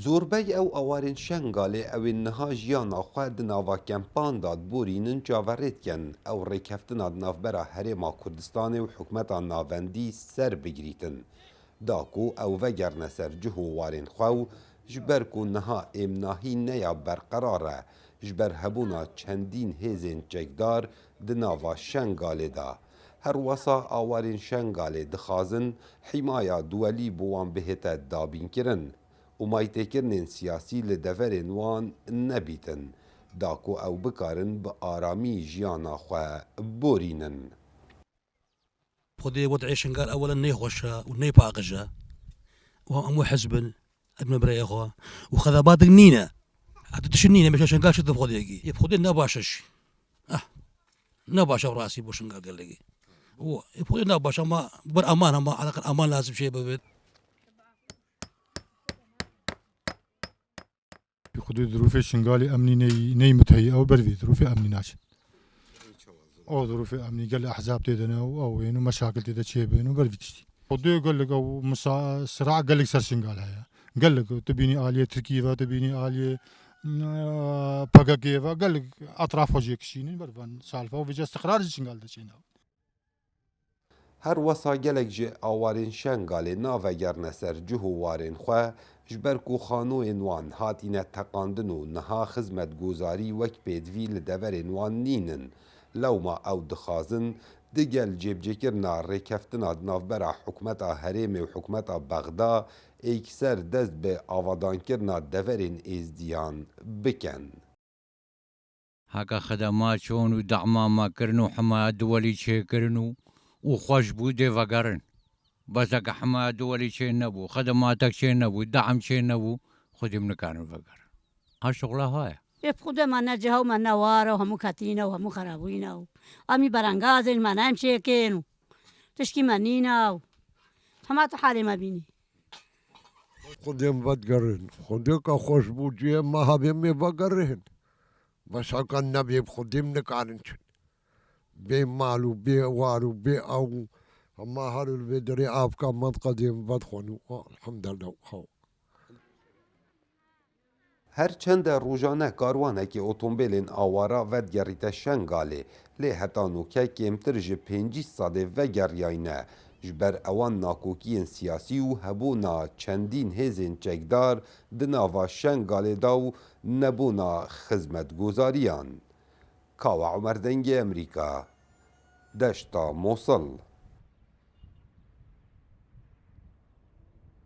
زۆربەی ئەو ئەوارên شەنگالێ ئەوên niha jiyana xwe di nava kempan de borînin çaverêtken ew rêkeftina di navbera Herêma Kurdistanê û hikûmeta navendî ser bigirîtin. Da ku ew vegerne ser cih û warên xwe û ji ber ku niha êmnahî neya berqerar e ji ber hebûna çendîn hêzên çekdar di nava Şengalê de. Her wesa awarên Şengalê dixwazin hîmaya duelî bi wan bihête dabînkirin û maytêkirinên siyasî li deverên wan nebîtin, da ku ew bikarin bi aramî jiyana xwe borînin. خذي وضعي شنقال اولا نيخوشا ونيباقجا وهم امو حزبن ابن بري اخوه وخذابات نينا حتى تشنينا مش شنقال شد بخذيكي يبخذي نباشش نباشا راسي بو شنقال قال لي هو يبخذي نباشا ما بر امانه ما على امان لازم شيء ببيت خذي ظروف شنقالي امني ني متهيئه وبرفي ظروف امني ناشد او ظروف امني قال احزاب تيدنا او وين مشاكل تيدا شي بينو برفي تشتي خذي قال لك او صراع قال لك سر شنقال هيا قال لك تبيني اليه تركيا تبيني اليه باكاكيفا قال لك اطراف وجهك شينين برفان سالفه وفي استقرار شنقال دشينا Her wesa gelek ji awarên Şengalê navegerne ser cih û warên xwe ji ber ku xanoyên wan hatîne teqandin û niha xizmetguzarî wek pêdivî li deverên wan nînin. Lewma ew dixwazin digel cêbcêkirina rêkeftina di navbera hikûmeta Herêmê û hikûmeta Bexda êkser dest bi avadankirina deverên êzdiyan bikin. هەکە خەدەمات چۆن و دەعمامەکردن و حمایە دووەلی چێکردن و خۆش بوو دێڤەگەڕن بەسەکە حمایە دووەلی چێ نەبوو خەدەماتێک چێ نەبوو دەعم چێ نەبوو خودیم نکانن ڤەگەڕ هەر شغڵە هەیە خودمان جهه و من نواره و همو کتینه و همو خرابوینه و امی برانگازین من هم چیکین و تشکی منینه و همه تو حالی ما بینی خودم بدگرن خودی که خوش بودیه ما هبیم می بگرن بس اکن نبیم خودیم نکارن چن بی مالو بی وارو بی او اما هر البدری آب که منطقدیم بدخونو الحمدلله خو Herçende rojane karwanekî otomobîlên awara vedgerîte Şengalê lê heta nûke kêmtir ji 5 sadê vegeriyayîne ji ber ewan nakokiyên siyasî û hebûna çendîn hêzên çekdar di nava Şengalê da û nebûna xizmetguzariyan. Kawa Umer Dengê Emerîka, deşta Mosul.